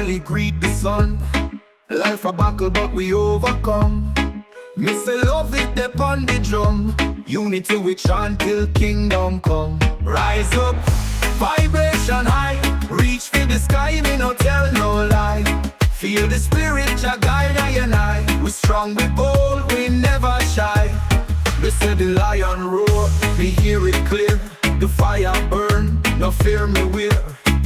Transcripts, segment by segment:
early greet the sun. Life a battle but we overcome. Me say love it upon the drum. Unity we chant till kingdom come. Rise up, vibration high. Reach for the sky, me no tell no lie. Feel the spirit, Jah guide I and I. We strong, we bold, we never shy. We say the lion roar, we hear it clear. The fire burn, no fear me wear.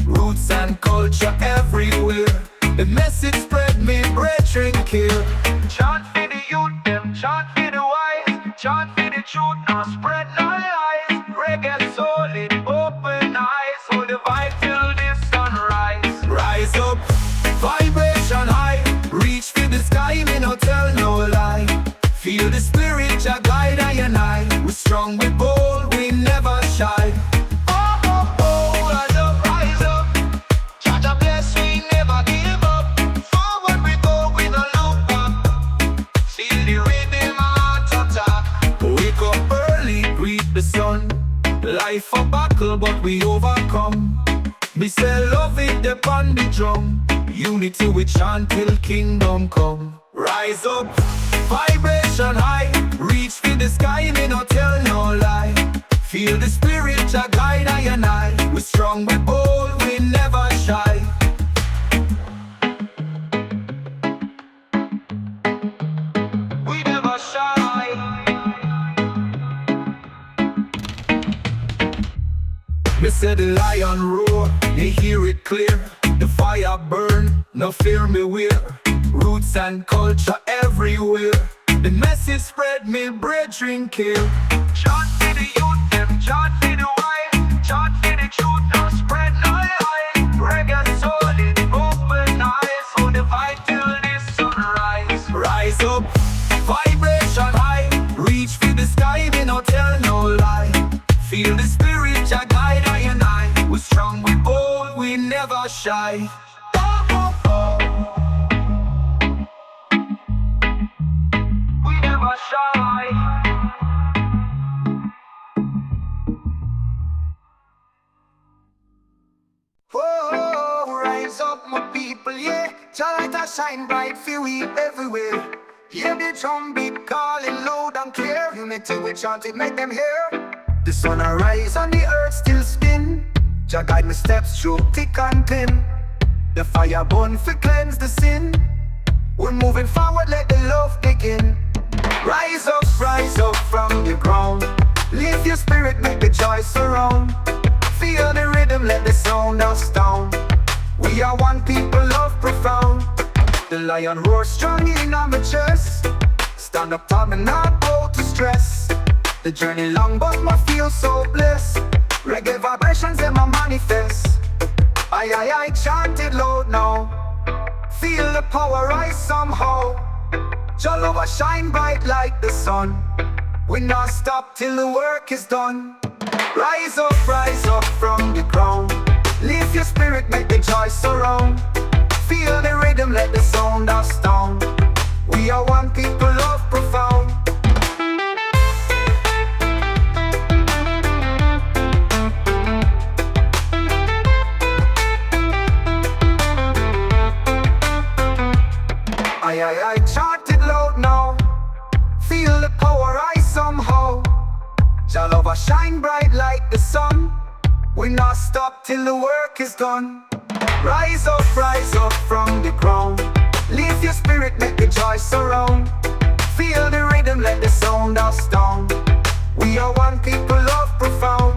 Roots and culture everywhere. The message spread, me brethren care. Chant for the youth, them chant for the wise. Chant for the truth, now spread no lies. Reggae solid, open eyes. Hold the vibe till the sunrise. Rise up, vibration high. Reach for the sky, me no tell no lie. Feel the spirit, Jah guide I and I. We strong, we bold, we never shy. Oh, oh, oh, rise up, Jah Jah bless, we never give up. Forward we go, we no look back. Feel the rhythm, heart attack. Wake up early, greet the sun. Life a battle, but we overcome. Me say love it upon the drum. Unity we chant till kingdom come. Rise up, vibration high. Reach for the sky, me no tell no lie. Feel the spirit, Jah guide I and I. We strong, we bold, we never shy. We never shy. Me say the lion roar, you hear it clear. The fire burn, no fear me wear. Roots and culture everywhere. The message spread, me brethren care. Chant for the youth, them chant for the wise. Chant for the truth, now spread no lie. Reggae solid, open eyes. Hold the vibe till the sunrise. Rise up, vibration high. Reach for the sky, me no tell no lie. Feel the spirit, Jah guide I and I. We strong, we bold, we never shy. Oh, oh, oh. We never shy. Whoa, rise up my people, yeah. Jah light a shine bright for we everywhere. Hear the drum beat calling loud and clear. Unity we chant it, make them hear. The sun arise and the earth still spin. Jah guide me steps through thick and thin. The fire burn for cleanse the sin. We're moving forward, let the love begin. Rise up from the ground. Lift your spirit, make the joy surround. Feel the rhythm, let the sound astound. We are one people, love profound. The lion roars strong in our chest. Stand up tall and not out to stress. The journey long but I feel so blessed. Reggae vibrations in my manifest. I chant it loud now. Feel the power rise somehow. Jah love a shine bright like the sun. We not stop till the work is done. Rise up from the ground. Lift your spirit, make the joy surround. Feel the rhythm, let the sound astound. We are one people, love profound. I chant it loud now. Feel the power rise somehow. Jah love a shine bright like the sun. We not stop till the work is done. Rise up from the ground. Lift your spirit, make the joy surround. Feel the rhythm, let the sound astound. We are one people, love profound.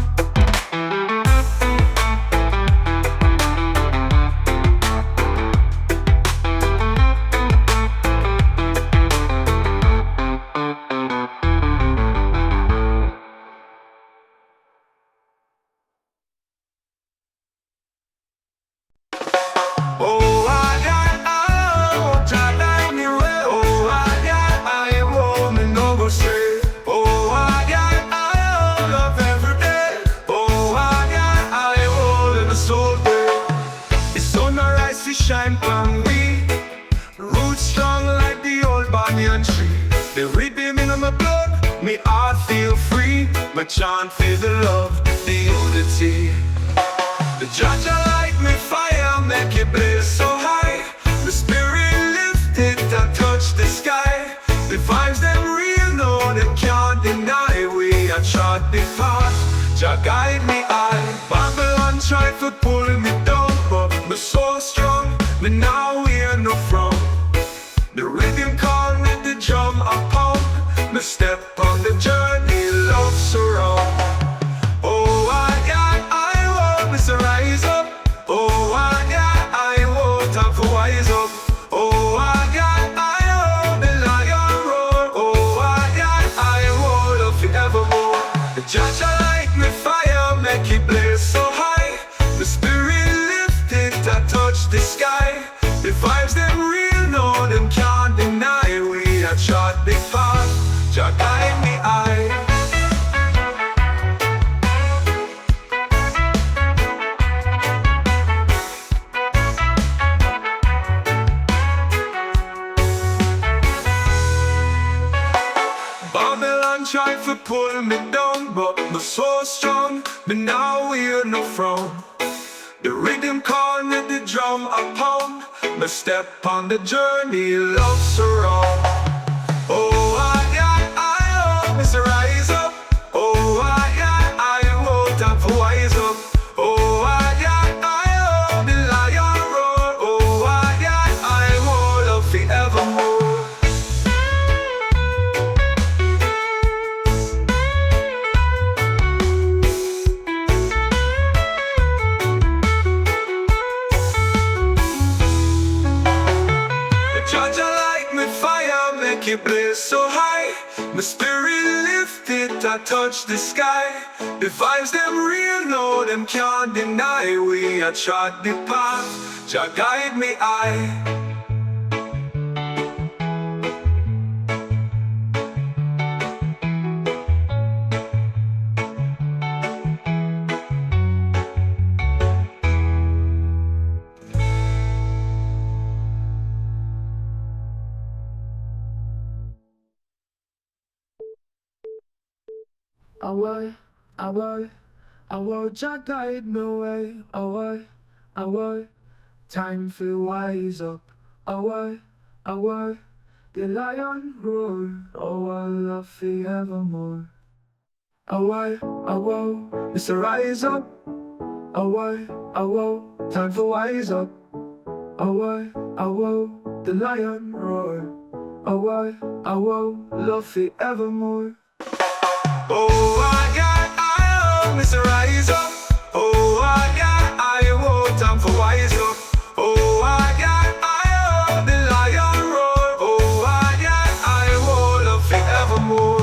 Shine from we, roots strong like the old banyan tree. The rhythm in my blood, me heart feel free. My chant for the love, the unity. The Jah Jah light me fire, make it blaze so high. Jah guide me I. Babylon try to pull me down, but me so strong, me now hear no frown. The rhythm call me the drum a pound. Me step on the journey, love surround. Oh, I want me to rise up. Oh, I want time for wise up. Oh, I want the lion roar. Oh, I want love forevermore. The judge I like me fire, make it blaze so high. The spirit lifted, I touch the sky. The vibes them real, no them can't deny. We are trod the path, Jah guide me I. Babylon try to pull me down, but me so strong, me now hear no frown. The rhythm call me the drum a pound. Me step on the journey, love surround. Oh, I want me to rise up. Oh, I want time for wise up. Oh, I want the lion roar. Oh, I want love forevermore. Judge I like me fire, make it blaze so high. My spirit lifted, I touch the sky. The vibes them real, no them can't deny. We are trod the path, Jah guide me I. I will, Jah guide me way. I will, time for wise up. I will, the lion roar. Love forevermore. I will, Mr. Rise up. I will, time for wise up. I will, the lion roar. I will, love forevermore. Oh, I want me to rise up. Oh, I want time for wise up. Oh, I want the lion roar. Oh, I want love forevermore.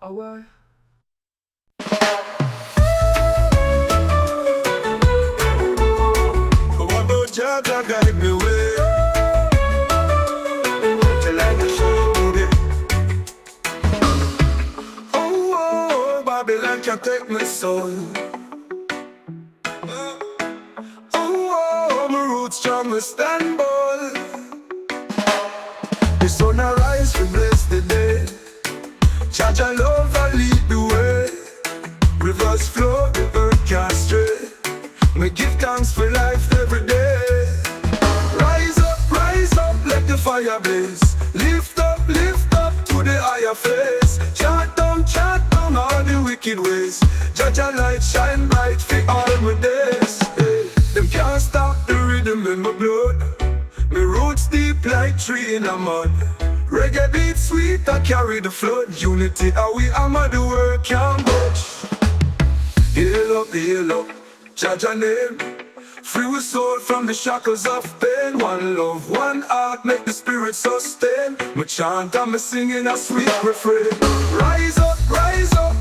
Away. What about Jah guide me way? Till I get show. Oh, Babylon can't take my soul. Oh, my roots strong, we stand bold. The sun arise, we bless the day. Jah love and lead the way. Rivers flow, the earth can't stray. We give thanks for life every day. Rise up, let the fire blaze. Lift up to the higher place. Chant down all the wicked ways. Jah light shine bright for all my days. Them can't stop the rhythm in my blood. My roots deep like tree in the mud. Reggae beat sweet, I carry the flood. Unity, how we hammer the world can't budge. Heal up, Jah name. Free with soul from the shackles of pain. One love, one heart, make the spirit sustain. Me chant and me singing a sweet refrain. Rise up,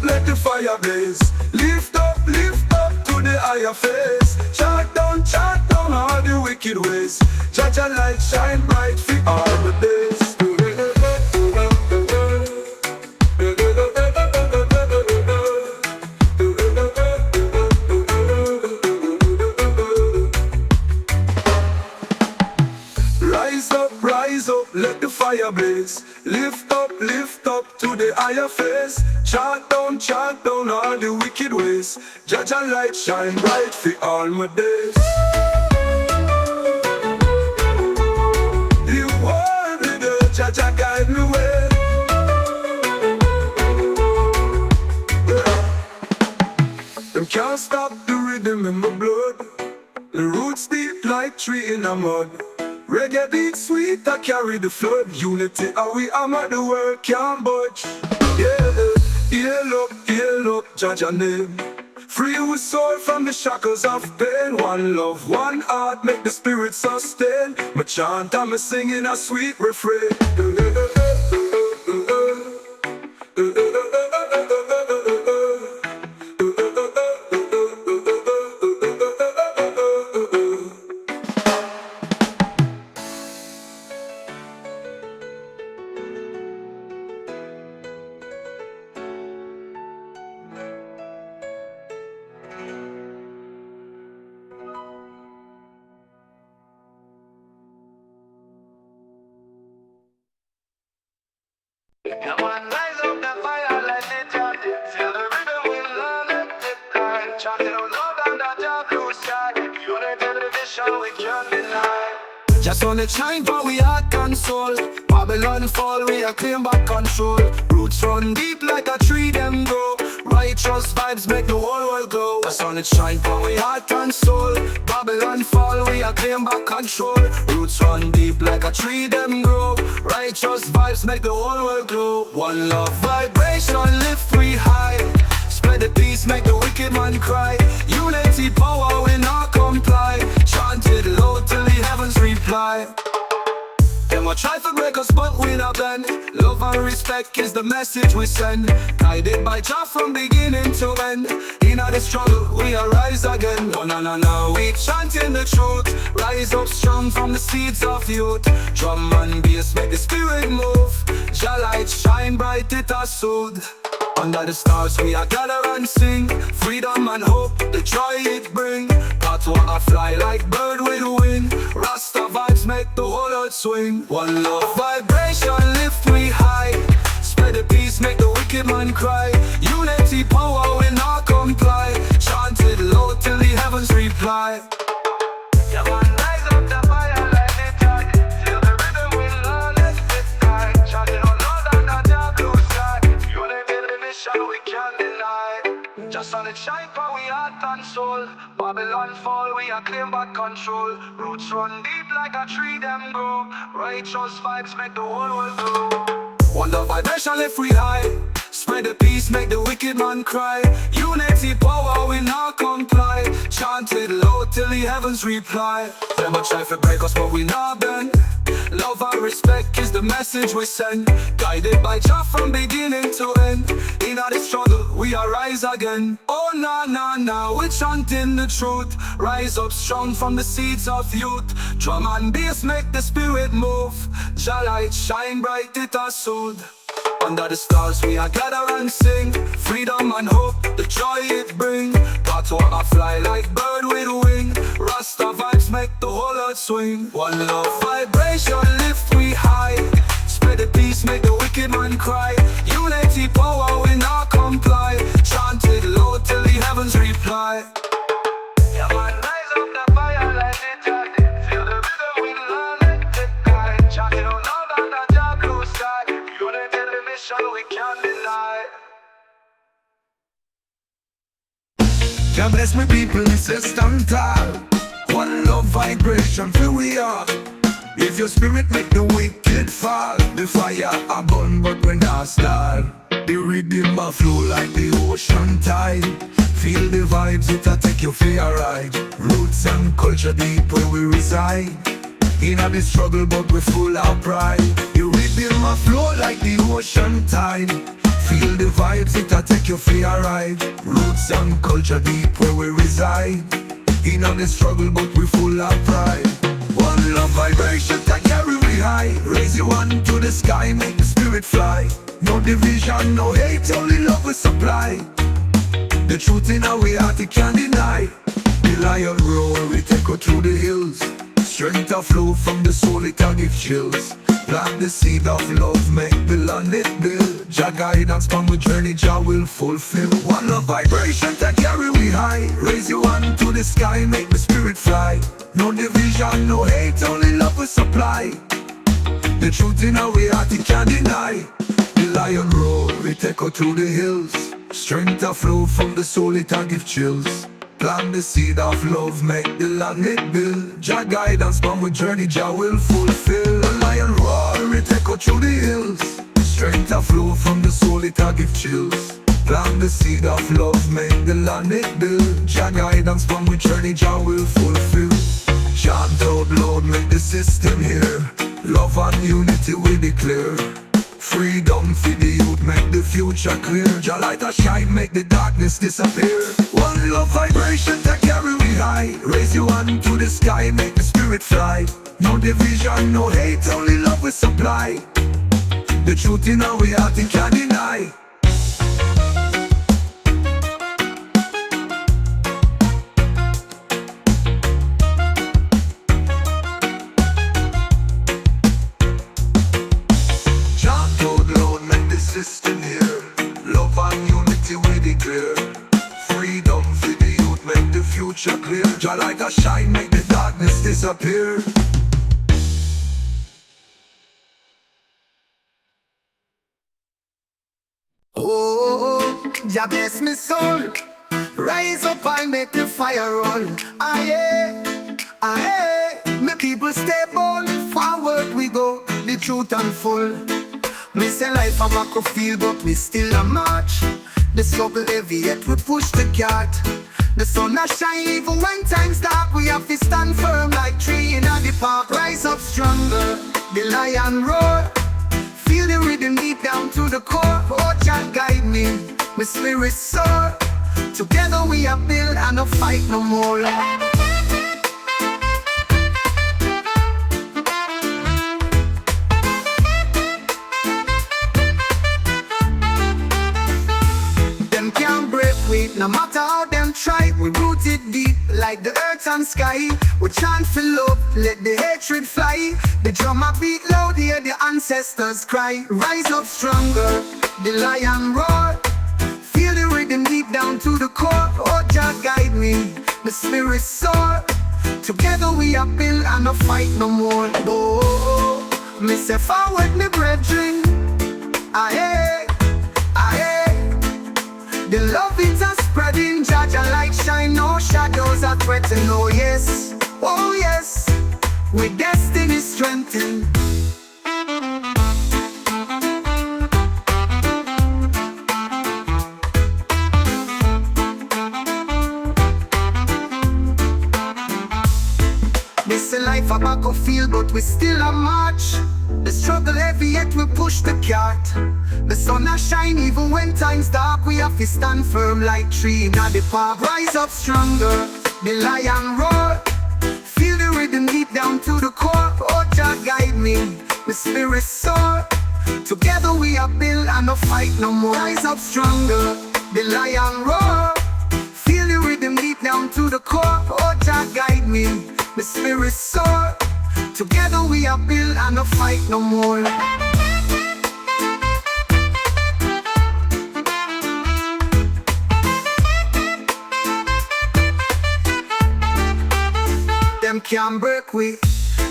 let the fire blaze. Lift up to the higher face. Chant down all the wicked ways. Jah light shine bright for all the days. let the fire blaze. Lift up to the higher face. Chant down all the wicked ways. Judge and light shine bright for all my days. You want me to judge and guide me way. Them can't stop the rhythm in my blood. The roots deep like tree in the mud. Reggae beat sweet, I carry the flood. Unity, how we hammer the world can't budge. Yeah, heal up, judge your name. Free our soul from the shackles of pain. One love, one heart, make the spirit sustain. My chant and me singing a sweet refrain. Come on, rise up the fire, let it jump. Feel the rhythm, we learn it, it chant it out loud under the blue sky. Unity the vision, we can't deny. Just wanna shine for we heart and soul. Babylon fall, we are claim back control. Roots run deep like a tree, them grow. Righteous vibes make the whole world glow. Just wanna shine for we heart and soul. Babylon fall, we are claim back control. Roots run deep like a tree, them grow. Righteous vibes make the whole world glow. One love vibration, lift we high. Spread the peace, make the wicked man cry. Unity power, we not comply. Chant it loud till the heavens reply. Them a try to break us, but we not bend. Love and respect is the message we send. Guided by Jah from beginning to end. In the struggle, we arise again. No, no, no, no, we chanting the truth. Rise up strong from the seeds of youth. Drum and bass make the spirit move. Jah light shine bright, it a soothe. Under the stars we are gather and sing. Freedom and hope, the joy it bring. Path water fly like bird with wing. Rasta vibes make the whole earth swing. One love vibration lift we high. Spread the peace, make the wicked man cry. Unity power, we not comply. Chant it loud till the heavens reply. Come on, rise up the fire, let it jump. Feel the rhythm, we learn it, it's time. Chant it out loud under the blue sky. Unity the vision, we can't deny. Just on it shine for we heart and soul. Babylon fall, we are claim back control. Roots run deep like a tree, them grow. Righteous vibes make the whole world glow. One love vibration lift we high. Spread the peace, make the wicked man cry. Unity power, we not comply. Chant it loud till the heavens reply. Them a try to break us, but we not bend. Love and respect is the message we send. Guided by Jah from beginning to end. In the struggle, we arise again. Oh na na na, we're chanting the truth. Rise up strong from the seeds of youth. Drum and bass make the spirit move. Jah light shine bright, it a soothe. Under the stars we are gather and sing. Freedom and hope, the joy it bring. Path water fly like bird with wing. Rasta vibes make the whole earth swing. One love vibration lift we high. Spread the peace, make the wicked man cry. Unity power, we not comply. Chant it loud till the heavens reply. Come on, rise up the fire, let it jump. Feel the rhythm, we learn it, it's time. Chant it out loud under the blue sky. Unity the mission, we can't deny. God bless my people, it's a stand tall. One love vibration, feel we are. If your spirit make the wicked fall, the fire a burn but when not start. The rhythm a flow like the ocean tide. Feel the vibes, it'll take you for a ride. Roots and culture deep where we reside. In a big struggle but we full of pride. The rhythm a flow like the ocean tide. Feel the vibes, it'll take you for a ride. Roots and culture deep where we reside. In a big struggle but we full of pride. One love vibration that carry we high. Raise your hand to the sky, make the spirit fly. No division, no hate, only love we supply. The truth in our heart, it can't deny. The lion roar, we take her through the hills. Strength a flow from the soul, it a give chills. Plant the seed of love, make the land it build. Jah guidance from the journey, Jah will fulfill. One love vibration that carry we high. Raise your hand to the sky, make the spirit fly. No division, no hate, only love will supply. The truth in our heart, it can't deny. The lion roar, it echo through the hills. Strength a flow from the soul, it a give chills. Plant the seed of love, make the land it build. Jah guidance from the journey, Jah will fulfill. The lion roar, it echo through the hills. Strength a flow from the soul, it a give chills. Plant the seed of love, make the land it build. Jah guidance from the journey, Jah will fulfill. Chant out loud, make the system hear. Love and unity we declare. Freedom for the youth, make the future clear. Jah light a shine, make the darkness disappear. One love vibration that carry we high. Raise your hand to the sky, make the spirit fly. No division, no hate, only love will supply. The truth in our heart, it can't deny. System here, love and unity we declare. Freedom for the youth, make the future clear. Jah light a shine, make the darkness disappear. Oh, Jah bless me soul. Rise up and make the fire roll. Aye, aye. Me people stay bold. Forward we go, the truth unfold. Me say life a macrofield, but we still a march. The struggle heavy, yet we push the cart. The sun a shine even when times dark. We have to stand firm like tree in the park. Rise up stronger, the lion roar. Feel the rhythm deep down to the core. Oh, Jah guide me, my spirit soar. Together we are built and no fight no more. No matter how them try, we rooted deep like the earth and sky. We chant for love, let the hatred fly. The drummer beat loud, hear the ancestors cry. Rise up stronger, the lion roar. Feel the rhythm deep down to the core. Oh, Jah guide me, the spirit soar. Together we are built and no fight no more. Oh, me say forward, me brethren. Aye, aye. The love is a spreading, Jah light shine, no shadows are threatened. Oh yes, with destiny strengthened. This a life a battlefield, but we still a march. The struggle heavy, yet we push the cart. The sun a shine even when times dark. We have to stand firm like tree in the park. Rise up stronger, the lion roar. Feel the rhythm deep down to the core. Oh, Jah guide me, the spirit soar. Together we are built and no fight no more. Rise up stronger, the lion roar. Feel the rhythm deep down to the core. Oh, Jah guide me, the spirit soar. Together we are built and no fight no more. Them can't break we.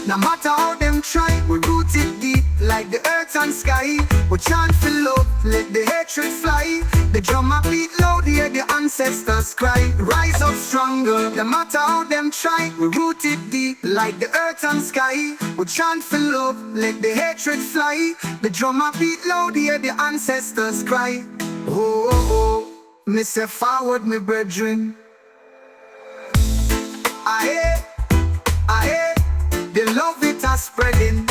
No matter how them try, we rooted deep like the earth and sky. We chant for love, let the hatred fly. The drummer beat loud, hear the ancestors cry. Rise up stronger, no matter how them try. We rooted deep like the earth and sky. We chant for love, let the hatred fly. The drummer beat loud, hear the ancestors cry. Oh, oh, oh, me say forward, me brethren. Aye, aye. The love it a spreading.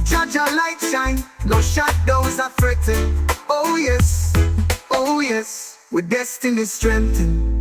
Jah light shine, no shadows are threatened. Oh yes, with destiny strengthened.